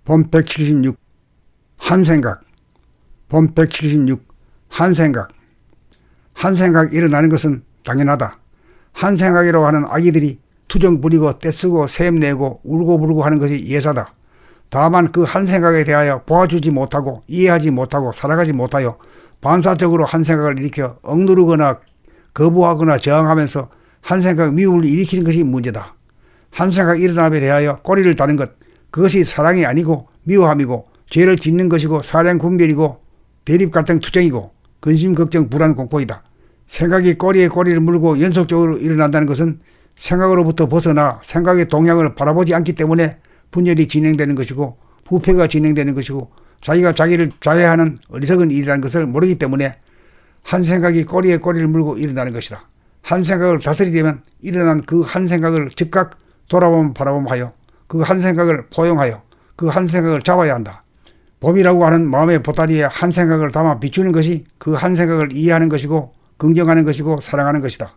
본 176 한생각. 본 176 한생각. 한생각이 일어나는 것은 당연하다. 한생각이라고 하는 아기들이 투정 부리고 떼쓰고 샘내고 울고 부르고 하는 것이 예사다. 다만 그 한생각에 대하여 보아주지 못하고 이해하지 못하고 살아가지 못하여 반사적으로 한생각을 일으켜 억누르거나 거부하거나 저항하면서 한생각 미움을 일으키는 것이 문제다. 한생각 일어남에 대하여 꼬리를 다는 것, 그것이 사랑이 아니고 미워함이고 죄를 짓는 것이고 사량분별이고 대립갈등 투쟁이고 근심 걱정 불안 공포이다. 생각이 꼬리에 꼬리를 물고 연속적으로 일어난다는 것은 생각으로부터 벗어나 생각의 동향을 바라보지 않기 때문에 분열이 진행되는 것이고 부패가 진행되는 것이고 자기가 자기를 자해하는 어리석은 일이라는 것을 모르기 때문에 한 생각이 꼬리에 꼬리를 물고 일어나는 것이다. 한 생각을 다스리려면 일어난 그 한 생각을 즉각 돌아보면 바라보하여 그 한 생각을 포용하여 그 한 생각을 잡아야 한다. 봄이라고 하는 마음의 보따리에 한 생각을 담아 비추는 것이 그 한 생각을 이해하는 것이고 긍정하는 것이고 사랑하는 것이다.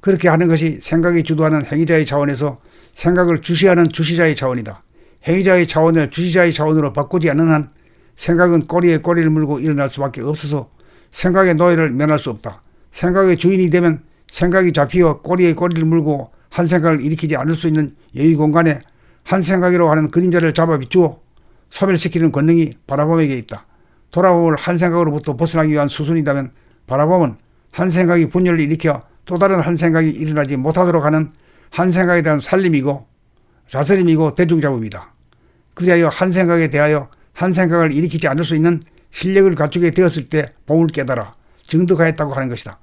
그렇게 하는 것이 생각이 주도하는 행위자의 차원에서 생각을 주시하는 주시자의 차원이다. 행위자의 차원을 주시자의 차원으로 바꾸지 않는 한 생각은 꼬리에 꼬리를 물고 일어날 수밖에 없어서 생각의 노예를 면할 수 없다. 생각의 주인이 되면 생각이 잡히어 꼬리에 꼬리를 물고 한 생각을 일으키지 않을 수 있는 여유 공간에 한 생각이라고 하는 그림자를 잡아 비추어 소멸시키는 권능이 바라봄에게 있다. 돌아봄을 한 생각으로부터 벗어나기 위한 수순이라면 바라봄은 한 생각이 분열을 일으켜 또 다른 한 생각이 일어나지 못하도록 하는 한 생각에 대한 살림이고 다스림이고 대중잡음이다. 그리하여 한 생각에 대하여 한 생각을 일으키지 않을 수 있는 실력을 갖추게 되었을 때 봄을 깨달아 증득하였다고 하는 것이다.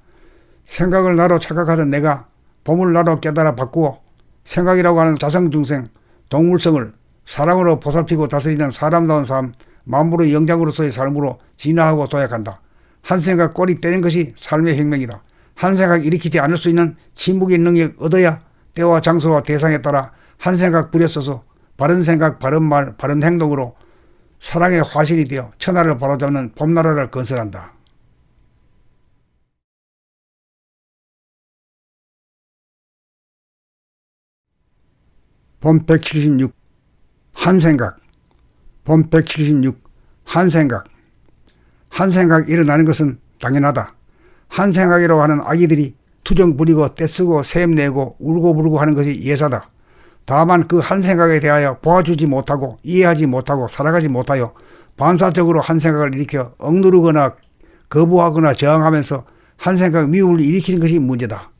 생각을 나로 착각하던 내가 봄을 나로 깨달아 바꾸어 생각이라고 하는 자성중생, 동물성을 사랑으로 보살피고 다스리는 사람다운 삶, 만물의 영장으로서의 삶으로 진화하고 도약한다. 한 생각 꼬리 떼는 것이 삶의 혁명이다. 한 생각 일으키지 않을 수 있는 침묵의 능력 얻어야 때와 장소와 대상에 따라 한 생각 부려써서 바른 생각, 바른 말, 바른 행동으로 사랑의 화신이 되어 천하를 바로잡는 봄나라를 건설한다. 본 176 한생각. 본 176 한생각. 한생각이 일어나는 것은 당연하다. 한생각이라고 하는 아기들이 투정 부리고 떼쓰고 샘내고 울고 부르고 하는 것이 예사다. 다만 그 한 생각에 대하여 보아주지 못하고 이해하지 못하고 살아가지 못하여 반사적으로 한 생각을 일으켜 억누르거나 거부하거나 저항하면서 한 생각 미움을 일으키는 것이 문제다.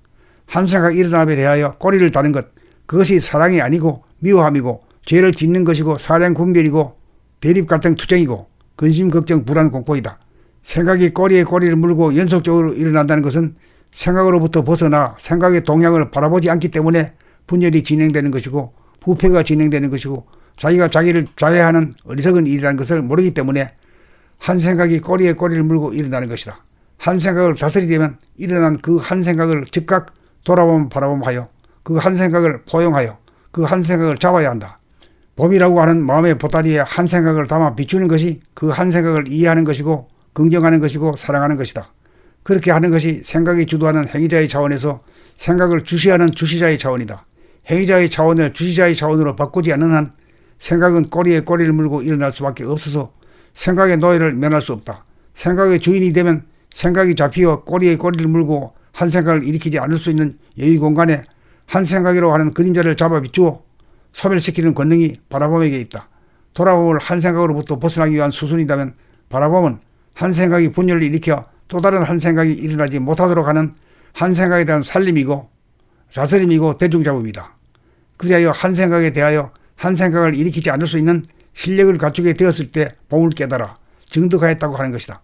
한 생각 일어남에 대하여 꼬리를 다는 것, 그것이 사랑이 아니고 미워함이고 죄를 짓는 것이고 사량분별이고 대립갈등 투쟁이고 근심 걱정 불안 공포이다. 생각이 꼬리에 꼬리를 물고 연속적으로 일어난다는 것은 생각으로부터 벗어나 생각의 동향을 바라보지 않기 때문에 분열이 진행되는 것이고 부패가 진행되는 것이고 자기가 자기를 자해하는 어리석은 일이라는 것을 모르기 때문에 한 생각이 꼬리에 꼬리를 물고 일어나는 것이다. 한 생각을 다스리려면 일어난 그 한 생각을 즉각 돌아보면 바라보하여 그 한 생각을 포용하여 그 한 생각을 잡아야 한다. 봄이라고 하는 마음의 보따리에 한 생각을 담아 비추는 것이 그 한 생각을 이해하는 것이고 긍정하는 것이고 사랑하는 것이다. 그렇게 하는 것이 생각이 주도하는 행위자의 차원에서 생각을 주시하는 주시자의 차원이다. 행위자의 차원을 주시자의 차원으로 바꾸지 않는 한 생각은 꼬리에 꼬리를 물고 일어날 수밖에 없어서 생각의 노예를 면할 수 없다. 생각의 주인이 되면 생각이 잡히어 꼬리에 꼬리를 물고 한 생각을 일으키지 않을 수 있는 여유 공간에 한 생각이라고 하는 그림자를 잡아 비추어 소멸시키는 권능이 바라봄에게 있다. 돌아봄을 한 생각으로부터 벗어나기 위한 수순이라면 바라봄은 한 생각이 분열을 일으켜 또 다른 한 생각이 일어나지 못하도록 하는 한 생각에 대한 살림이고 다스림이고 대중잡음이다. 그리하여 한 생각에 대하여 한 생각을 일으키지 않을 수 있는 실력을 갖추게 되었을 때 봄을 깨달아 증득하였다고 하는 것이다.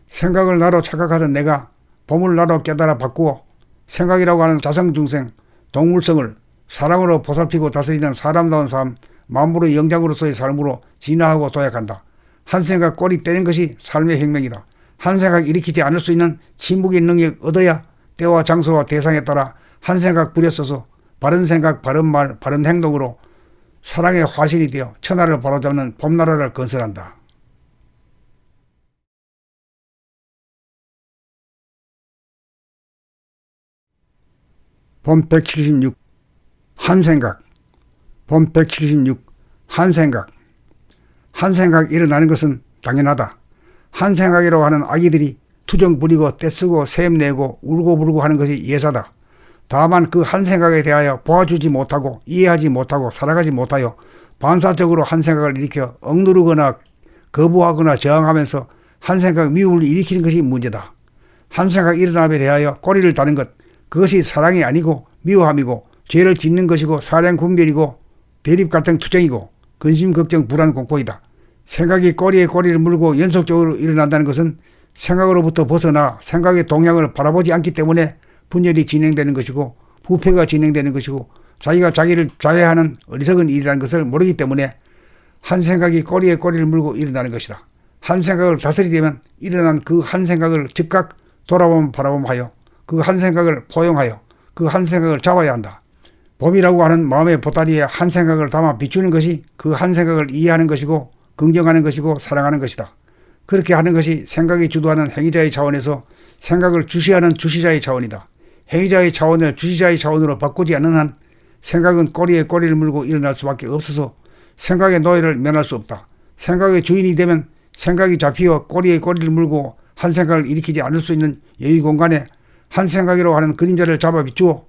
생각을 나로 착각하던 내가 봄을 나로 깨달아 바꾸어 생각이라고 하는 자성중생, 동물성을 사랑으로 보살피고 다스리는 사람다운 삶, 만물의 영장으로서의 삶으로 진화하고 도약한다. 한 생각 꼬리 떼는 것이 삶의 혁명이다. 한 생각 일으키지 않을 수 있는 침묵의 능력 얻어야 때와 장소와 대상에 따라 한 생각 부려써서 바른 생각, 바른 말, 바른 행동으로 사랑의 화신이 되어 천하를 바로잡는 봄나라를 건설한다. 본 176 한생각. 본 176 한생각. 한 생각 일어나는 것은 당연하다. 한 생각이라고 하는 아기들이 투정 부리고 떼쓰고 셈내고 울고 부르고 하는 것이 예사다. 다만 그 한 생각에 대하여 보아주지 못하고 이해하지 못하고 살아가지 못하여 반사적으로 한 생각을 일으켜 억누르거나 거부하거나 저항하면서 한 생각 미움을 일으키는 것이 문제다. 한 생각 일어남에 대하여 꼬리를 다는 것, 그것이 사랑이 아니고 미워함이고 죄를 짓는 것이고 사량 분별이고 대립 갈등 투쟁이고 근심 걱정 불안 공포이다. 생각이 꼬리에 꼬리를 물고 연속적으로 일어난다는 것은 생각으로부터 벗어나 생각의 동향을 바라보지 않기 때문에 분열이 진행되는 것이고 부패가 진행되는 것이고 자기가 자기를 자해하는 어리석은 일이라는 것을 모르기 때문에 한 생각이 꼬리에 꼬리를 물고 일어나는 것이다. 한 생각을 다스리려면 일어난 그 한 생각을 즉각 바라봄하여 그 한 생각을 포용하여 그 한 생각을 잡아야 한다. 봄이라고 하는 마음의 보따리에 한 생각을 담아 비추는 것이 그 한 생각을 이해하는 것이고 긍정하는 것이고 사랑하는 것이다. 그렇게 하는 것이 생각이 주도하는 행위자의 차원에서 생각을 주시하는 주시자의 차원이다. 행위자의 차원을 주시자의 차원으로 바꾸지 않는 한 생각은 꼬리에 꼬리를 물고 일어날 수밖에 없어서 생각의 노예를 면할 수 없다. 생각의 주인이 되면 생각이 잡히어 꼬리에 꼬리를 물고 한 생각을 일으키지 않을 수 있는 여유 공간에 한 생각이라고 하는 그림자를 잡아 비추어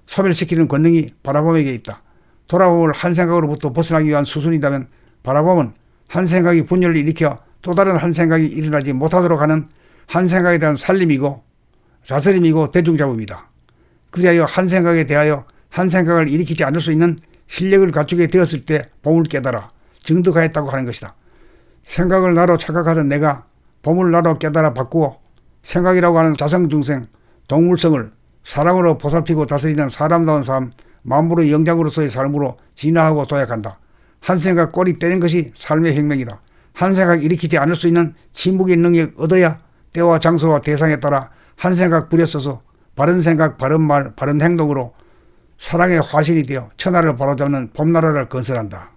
소멸시키는 권능이 바라봄에게 있다. 돌아봄을 한 생각으로부터 벗어나기 위한 수순이라면 바라봄은 한 생각이 분열을 일으켜 또 다른 한 생각이 일어나지 못하도록 하는 한 생각에 대한 살림이고 다스림이고 대중잡음이다. 그리하여 한 생각에 대하여 한 생각을 일으키지 않을 수 있는 실력을 갖추게 되었을 때 봄을 깨달아 증득하였다고 하는 것이다. 생각을 나로 착각하던 내가 봄을 나로 깨달아 바꾸어 생각이라고 하는 자성중생, 동물성을 사랑으로 보살피고 다스리는 사람다운 삶, 만물의 영장으로서의 삶으로 진화하고 도약한다. 한 생각 꼬리 떼는 것이 삶의 혁명이다. 한 생각 일으키지 않을 수 있는 침묵의 능력 얻어야 때와 장소와 대상에 따라 한 생각 부려써서 바른 생각, 바른 말, 바른 행동으로 사랑의 화신이 되어 천하를 바로잡는 봄나라를 건설한다.